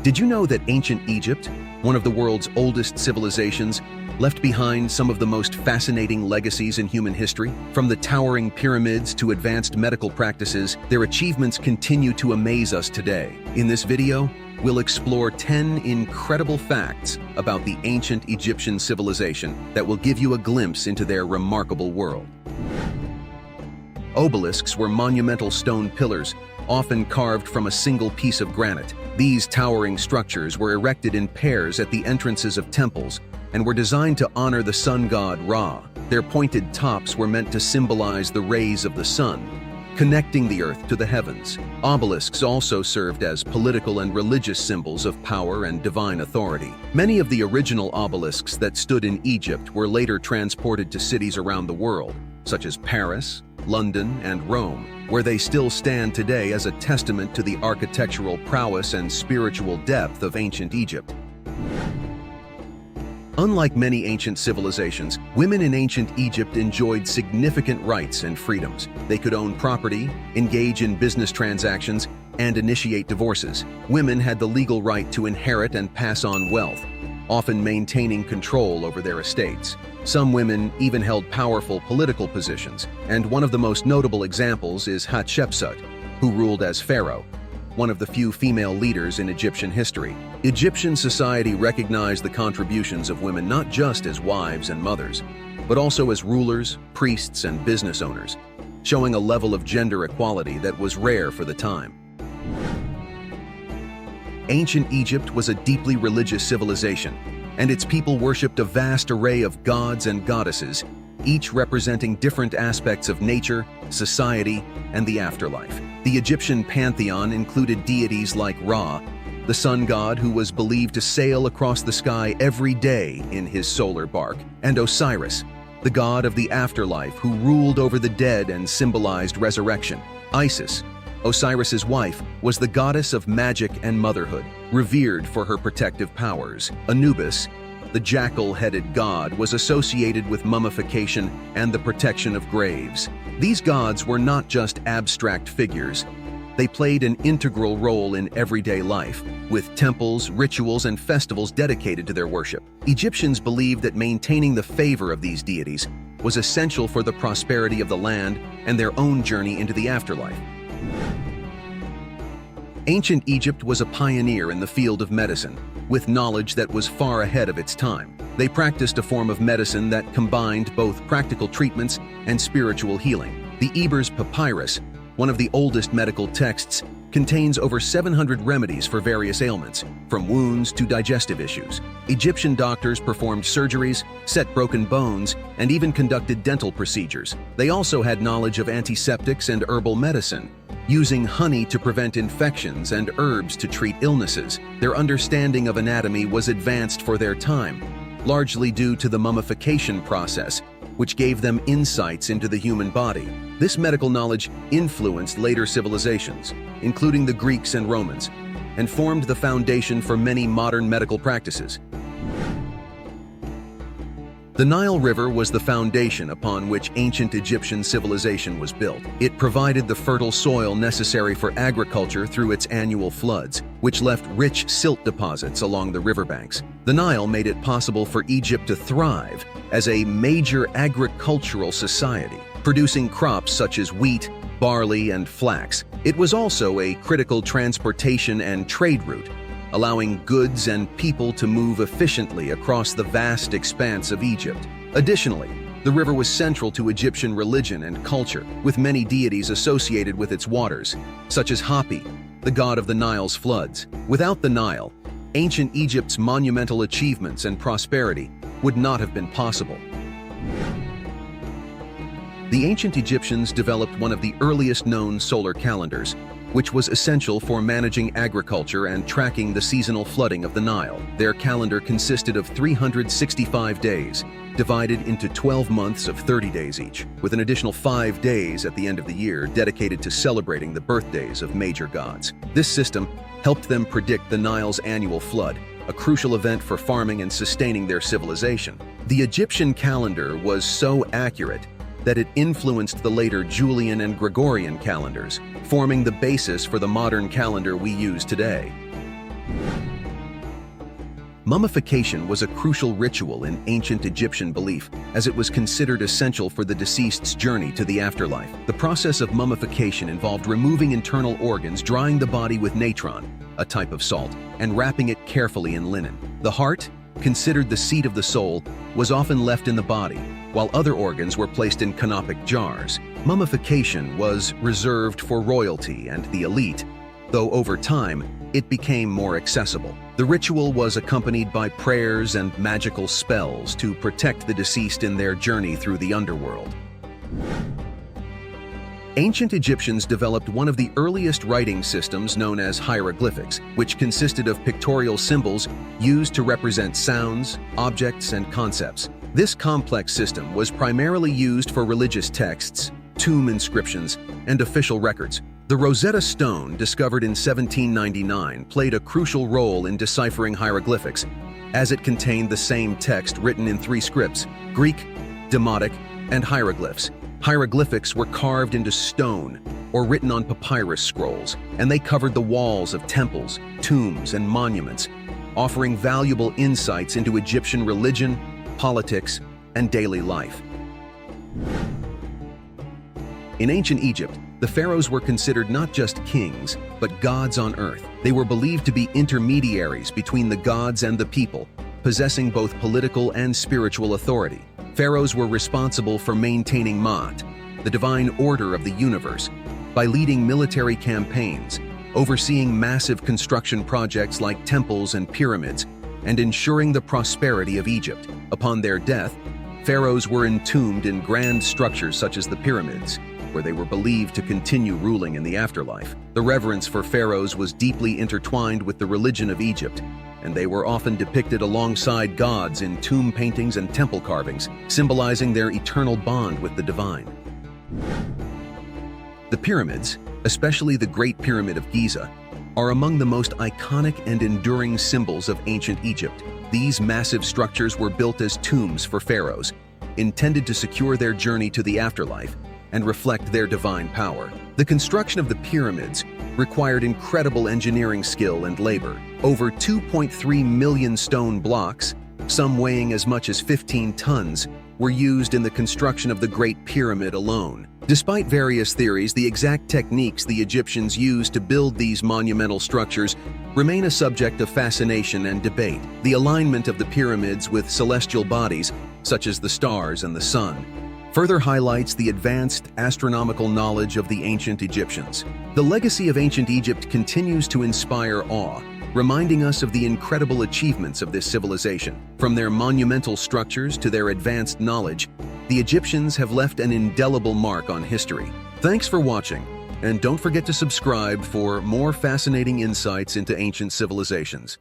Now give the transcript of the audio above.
Did you know that ancient Egypt, one of the world's oldest civilizations, left behind some of the most fascinating legacies in human history? From the towering pyramids to advanced medical practices, their achievements continue to amaze us today. In this video, we'll explore 10 incredible facts about the ancient Egyptian civilization that will give you a glimpse into their remarkable world. Obelisks were monumental stone pillars, often carved from a single piece of granite. These towering structures were erected in pairs at the entrances of temples and were designed to honor the sun god Ra. Their pointed tops were meant to symbolize the rays of the sun, connecting the earth to the heavens. Obelisks also served as political and religious symbols of power and divine authority. Many of the original obelisks that stood in Egypt were later transported to cities around the world, such as Paris, London, and Rome, where they still stand today as a testament to the architectural prowess and spiritual depth of ancient Egypt. Unlike many ancient civilizations, women in ancient Egypt enjoyed significant rights and freedoms. They could own property, engage in business transactions, and initiate divorces. Women had the legal right to inherit and pass on wealth, often maintaining control over their estates. Some women even held powerful political positions, and one of the most notable examples is Hatshepsut, who ruled as pharaoh, one of the few female leaders in Egyptian history. Egyptian society recognized the contributions of women not just as wives and mothers, but also as rulers, priests, and business owners, showing a level of gender equality that was rare for the time. Ancient Egypt was a deeply religious civilization, and its people worshipped a vast array of gods and goddesses, each representing different aspects of nature, society, and the afterlife. The Egyptian pantheon included deities like Ra, the sun god who was believed to sail across the sky every day in his solar bark, and Osiris, the god of the afterlife who ruled over the dead and symbolized resurrection. Isis, Osiris's wife, was the goddess of magic and motherhood, revered for her protective powers. Anubis, the jackal-headed god, was associated with mummification and the protection of graves. These gods were not just abstract figures. They played an integral role in everyday life, with temples, rituals, and festivals dedicated to their worship. Egyptians believed that maintaining the favor of these deities was essential for the prosperity of the land and their own journey into the afterlife. Ancient Egypt was a pioneer in the field of medicine, with knowledge that was far ahead of its time. They practiced a form of medicine that combined both practical treatments and spiritual healing. The Ebers Papyrus, one of the oldest medical texts, contains over 700 remedies for various ailments, from wounds to digestive issues. Egyptian doctors performed surgeries, set broken bones, and even conducted dental procedures. They also had knowledge of antiseptics and herbal medicine, using honey to prevent infections and herbs to treat illnesses. Their understanding of anatomy was advanced for their time, largely due to the mummification process, which gave them insights into the human body. This medical knowledge influenced later civilizations, including the Greeks and Romans, and formed the foundation for many modern medical practices. The Nile River was the foundation upon which ancient Egyptian civilization was built. It provided the fertile soil necessary for agriculture through its annual floods, which left rich silt deposits along the riverbanks. The Nile made it possible for Egypt to thrive as a major agricultural society, producing crops such as wheat, barley, and flax. It was also a critical transportation and trade route, allowing goods and people to move efficiently across the vast expanse of Egypt. Additionally, the river was central to Egyptian religion and culture, with many deities associated with its waters, such as Hapi, the god of the Nile's floods. Without the Nile, ancient Egypt's monumental achievements and prosperity would not have been possible. The ancient Egyptians developed one of the earliest known solar calendars, which was essential for managing agriculture and tracking the seasonal flooding of the Nile. Their calendar consisted of 365 days, divided into 12 months of 30 days each, with an additional 5 days at the end of the year dedicated to celebrating the birthdays of major gods. This system helped them predict the Nile's annual flood, a crucial event for farming and sustaining their civilization. The Egyptian calendar was so accurate that it influenced the later Julian and Gregorian calendars, forming the basis for the modern calendar we use today. Mummification was a crucial ritual in ancient Egyptian belief, as it was considered essential for the deceased's journey to the afterlife. The process of mummification involved removing internal organs, drying the body with natron, a type of salt, and wrapping it carefully in linen. The heart, considered the seat of the soul, was often left in the body, while other organs were placed in canopic jars. Mummification was reserved for royalty and the elite, though over time, it became more accessible. The ritual was accompanied by prayers and magical spells to protect the deceased in their journey through the underworld. Ancient Egyptians developed one of the earliest writing systems known as hieroglyphics, which consisted of pictorial symbols used to represent sounds, objects, and concepts. This complex system was primarily used for religious texts, tomb inscriptions, and official records. The Rosetta Stone, discovered in 1799, played a crucial role in deciphering hieroglyphics, as it contained the same text written in three scripts: Greek, Demotic, and hieroglyphs. Hieroglyphics were carved into stone or written on papyrus scrolls, and they covered the walls of temples, tombs, and monuments, offering valuable insights into Egyptian religion, politics, and daily life. In ancient Egypt, the pharaohs were considered not just kings, but gods on earth. They were believed to be intermediaries between the gods and the people, possessing both political and spiritual authority. Pharaohs were responsible for maintaining Ma'at, the divine order of the universe, by leading military campaigns, overseeing massive construction projects like temples and pyramids, and ensuring the prosperity of Egypt. Upon their death, pharaohs were entombed in grand structures such as the pyramids, where they were believed to continue ruling in the afterlife. The reverence for pharaohs was deeply intertwined with the religion of Egypt, and they were often depicted alongside gods in tomb paintings and temple carvings, symbolizing their eternal bond with the divine. The pyramids, especially the Great Pyramid of Giza, are among the most iconic and enduring symbols of ancient Egypt. These massive structures were built as tombs for pharaohs, intended to secure their journey to the afterlife and reflect their divine power. The construction of the pyramids required incredible engineering skill and labor. Over 2.3 million stone blocks, some weighing as much as 15 tons, were used in the construction of the Great Pyramid alone. Despite various theories, the exact techniques the Egyptians used to build these monumental structures remain a subject of fascination and debate. The alignment of the pyramids with celestial bodies, such as the stars and the sun, further highlights the advanced astronomical knowledge of the ancient Egyptians. The legacy of ancient Egypt continues to inspire awe, reminding us of the incredible achievements of this civilization. From their monumental structures to their advanced knowledge, the Egyptians have left an indelible mark on history. Thanks for watching, and don't forget to subscribe for more fascinating insights into ancient civilizations.